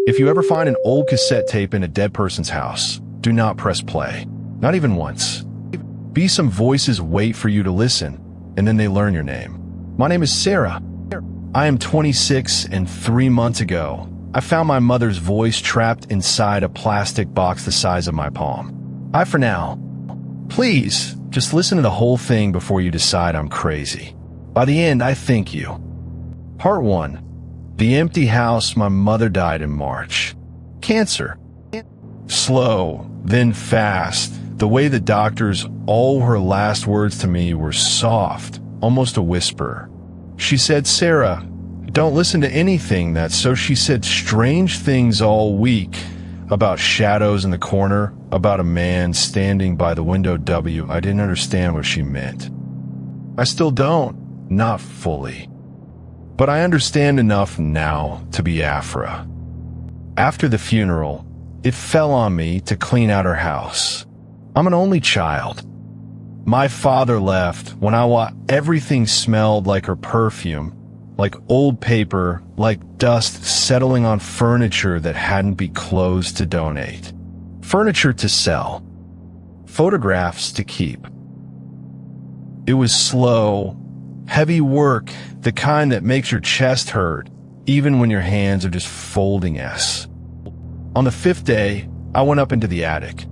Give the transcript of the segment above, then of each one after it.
If you ever find an old cassette tape in a dead person's house, do not press play. Not even once. Be some voices wait for you to listen, and then they learn your name. My name is Sarah. I am 26, and 3 months ago, I found my mother's voice trapped inside a plastic box the size of my palm. Bye for now. Please, just listen to the whole thing before you decide I'm crazy. By the end, I thank you. Part 1. The empty house. My mother died in March. Cancer. Slow, then fast. The way the doctors, all her last words to me were soft, almost a whisper. She said, "Sarah, don't listen to anything that." So she said strange things all week about shadows in the corner, about a man standing by the window. I didn't understand what she meant. I still don't, not fully. But I understand enough now to be Afra. After the funeral, it fell on me to clean out her house. I'm an only child. My father left when everything smelled like her perfume, like old paper, like dust settling on furniture that hadn't been closed to donate. Furniture to sell. Photographs to keep. It was slow, heavy work, the kind that makes your chest hurt, even when your hands are just folding S. On the 5th day, I went up into the attic.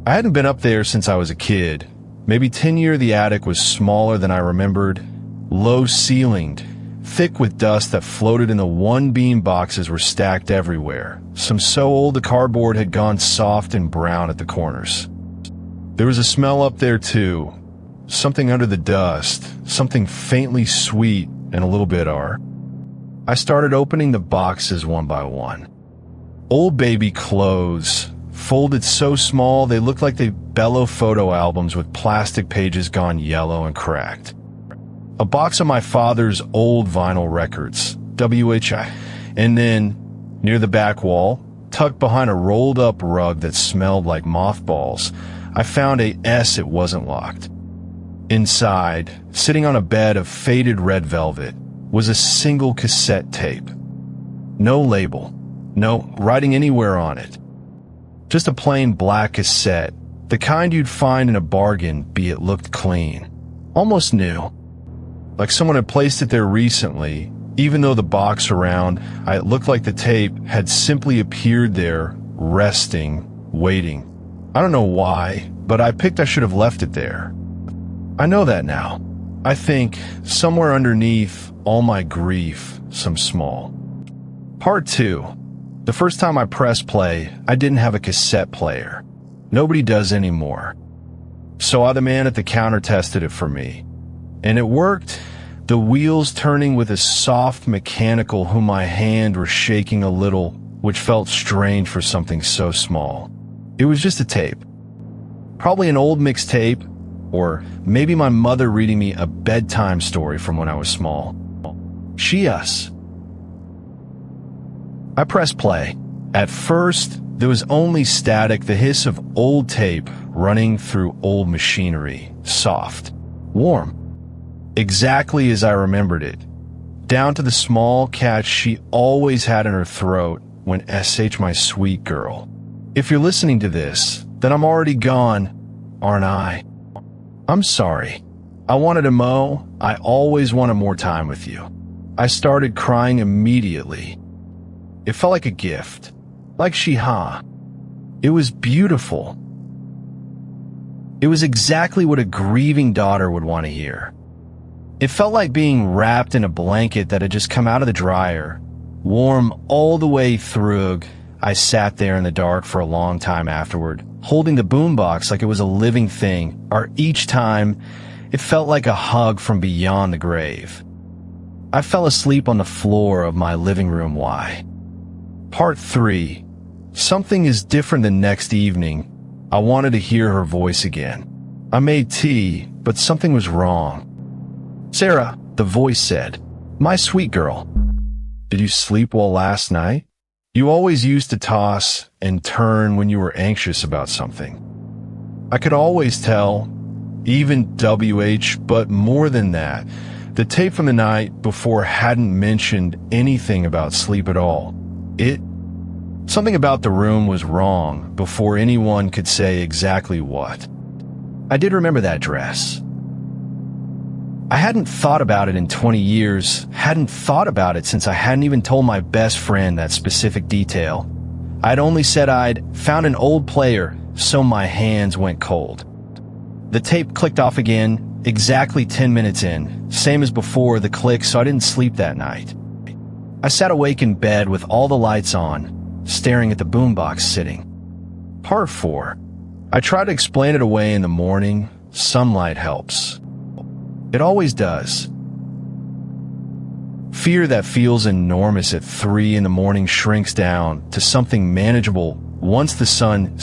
I hadn't been up there since I was a kid. Maybe 10 years. The attic was smaller than I remembered, low-ceilinged, thick with dust that floated in the one-beam boxes were stacked everywhere, some so old the cardboard had gone soft and brown at the corners. There was a smell up there too, something under the dust, something faintly sweet and a little bitter. I started opening the boxes one by one. Old baby clothes, folded so small they looked like they bellow photo albums with plastic pages gone yellow and cracked. A box of my father's old vinyl records, WHI, and then, near the back wall, tucked behind a rolled-up rug that smelled like mothballs, I found a S. It wasn't locked. Inside, sitting on a bed of faded red velvet, was a single cassette tape. No label, no writing anywhere on it. Just a plain black cassette, the kind you'd find in a bargain, be it looked clean. Almost new. Like someone had placed it there recently, even though the box around, it looked like the tape had simply appeared there, resting, waiting. I don't know why, but I should have left it there. I know that now. I think, somewhere underneath all my grief, some small. Part 2. The first time I pressed play, I didn't have a cassette player. Nobody does anymore. So the man at the counter tested it for me. And it worked, the wheels turning with a soft mechanical whom my hand were shaking a little, which felt strange for something so small. It was just a tape. Probably an old mixtape, or maybe my mother reading me a bedtime story from when I was small. She, us. I pressed play. At first, there was only static, the hiss of old tape running through old machinery, soft, warm. Exactly as I remembered it, down to the small catch she always had in her throat when SH my sweet girl. If you're listening to this, then I'm already gone, aren't I? I'm sorry. I wanted to mow. I always wanted more time with you. I started crying immediately. It felt like a gift, like Shiha. It was beautiful. It was exactly what a grieving daughter would want to hear. It felt like being wrapped in a blanket that had just come out of the dryer, warm all the way through. I sat there in the dark for a long time afterward, holding the boombox like it was a living thing, or each time, it felt like a hug from beyond the grave. I fell asleep on the floor of my living room. Why? Part 3. Something is different the next evening. I wanted to hear her voice again. I made tea, but something was wrong. "Sarah," the voice said. "My sweet girl. Did you sleep well last night? You always used to toss and turn when you were anxious about something." I could always tell, even but more than that, the tape from the night before hadn't mentioned anything about sleep at all. It Something about the room was wrong before anyone could say exactly what. I did remember that dress. I hadn't thought about it in 20 years, hadn't thought about it since I hadn't even told my best friend that specific detail. I'd only said I'd found an old player, so my hands went cold. The tape clicked off again, exactly 10 minutes in, same as before the click, so I didn't sleep that night. I sat awake in bed with all the lights on, staring at the boombox sitting. Part 4. I try to explain it away in the morning. Sunlight helps. It always does. Fear that feels enormous at 3 in the morning shrinks down to something manageable once the sun,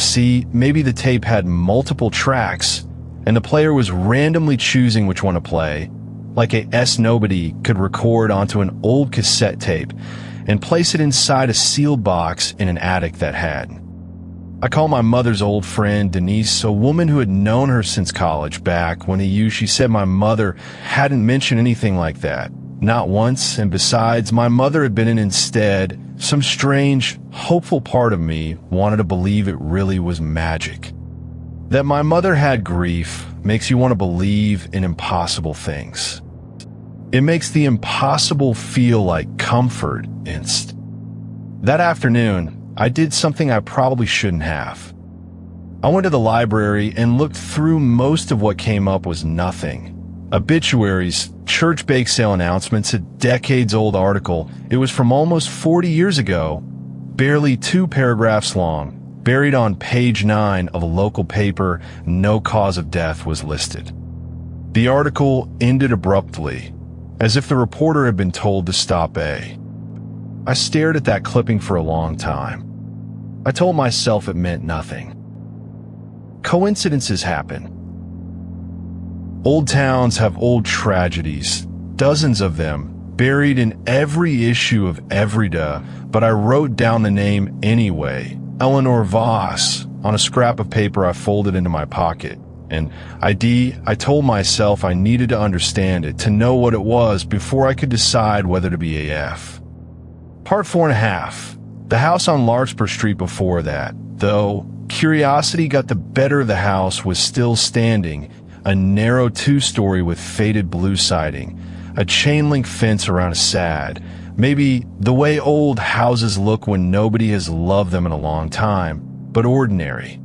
maybe the tape had multiple tracks, and the player was randomly choosing which one to play, like a nobody could record onto an old cassette tape and place it inside a sealed box in an attic that had. I call my mother's old friend, Denise, a woman who had known her since college back when she said my mother hadn't mentioned anything like that. Not once, and besides, my mother had been in instead. Some strange, hopeful part of me wanted to believe it really was magic. That my mother had grief makes you want to believe in impossible things. It makes the impossible feel like comfort. That afternoon, I did something I probably shouldn't have. I went to the library and looked through. Most of what came up was nothing. Obituaries, church bake sale announcements, a decades-old article. It was from almost 40 years ago, barely 2 paragraphs long, buried on page 9 of a local paper. No cause of death was listed. The article ended abruptly, as if the reporter had been told to stop. I stared at that clipping for a long time. I told myself it meant nothing. Coincidences happen. Old towns have old tragedies, dozens of them, buried in every issue of Everyday, but I wrote down the name anyway, Eleanor Voss, on a scrap of paper I folded into my pocket. And I told myself I needed to understand it, to know what it was before I could decide whether to be AF. Part 4.5. The house on Larkspur Street before that, though curiosity got the better of the house, was still standing. A narrow 2-story with faded blue siding, a chain-link fence around a sad, maybe the way old houses look when nobody has loved them in a long time, but ordinary.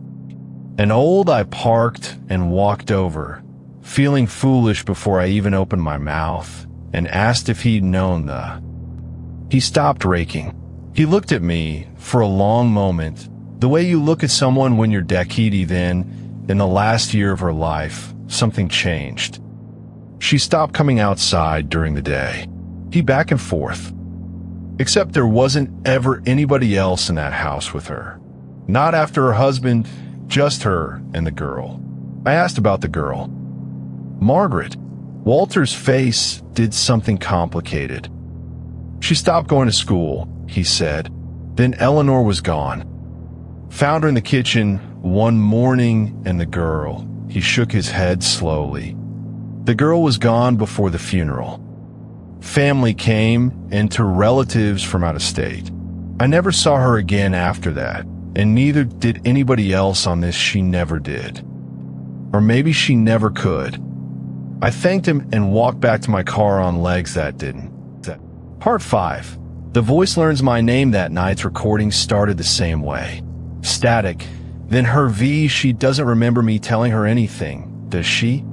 I parked and walked over, feeling foolish before I even opened my mouth, and asked if he'd known He stopped raking. He looked at me for a long moment, the way you look at someone when you're decade then, in the last year of her life. Something changed. She stopped coming outside during the day. He back and forth. Except there wasn't ever anybody else in that house with her. Not after her husband, just her and the girl. I asked about the girl. Margaret. Walter's face did something complicated. She stopped going to school, he said. Then Eleanor was gone. Found her in the kitchen one morning, and the girl. He shook his head slowly. The girl was gone before the funeral. Family came, and to relatives from out of state. I never saw her again after that, and neither did anybody else on this. She never did. Or maybe she never could. I thanked him and walked back to my car on legs that didn't. Part 5. The voice learns my name that night's recording started the same way. Static. Then her V, she doesn't remember me telling her anything, does she?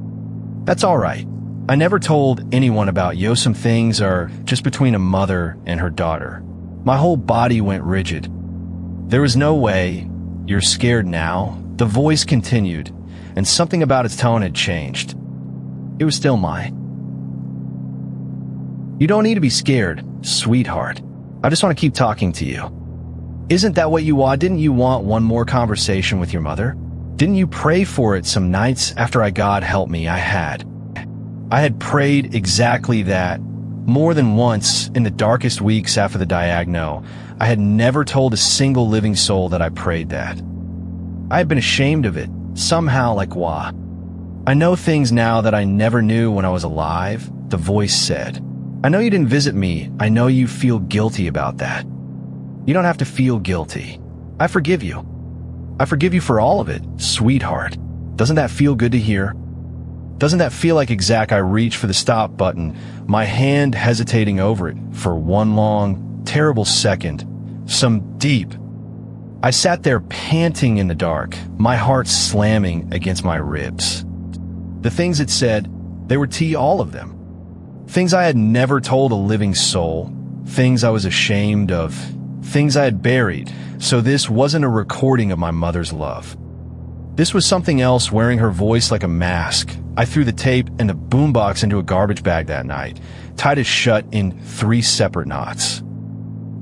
That's all right. I never told anyone about Some things are just between a mother and her daughter. My whole body went rigid. There was no way. You're scared now. The voice continued, and something about its tone had changed. It was still mine. You don't need to be scared, sweetheart. I just want to keep talking to you. Isn't that what you want? Didn't you want one more conversation with your mother? Didn't you pray for it some nights after God help me, I had prayed exactly that. More than once in the darkest weeks after the diagno, I had never told a single living soul that I prayed that. I had been ashamed of it, somehow, like why. I know things now that I never knew when I was alive, the voice said. I know you didn't visit me. I know you feel guilty about that. You don't have to feel guilty. I forgive you. I forgive you for all of it, sweetheart. Doesn't that feel good to hear? Doesn't that feel like exact I reach for the stop button, my hand hesitating over it for one long, terrible second, some deep. I sat there panting in the dark, my heart slamming against my ribs. The things it said, they were all of them. Things I had never told a living soul, things I was ashamed of, things I had buried, so this wasn't a recording of my mother's love. This was something else wearing her voice like a mask. I threw the tape and the boombox into a garbage bag that night, tied it shut in 3 separate knots.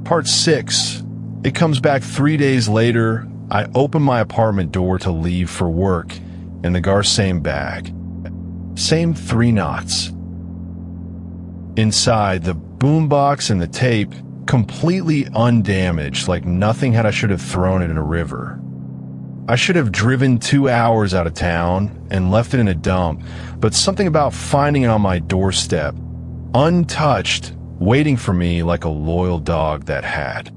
Part 6. It comes back 3 days later. I open my apartment door to leave for work in the same bag. Same 3 knots. Inside, the boombox and the tape, completely undamaged, like nothing had I should have thrown it in a river. I should have driven 2 hours out of town and left it in a dump, but something about finding it on my doorstep, untouched, waiting for me like a loyal dog that had.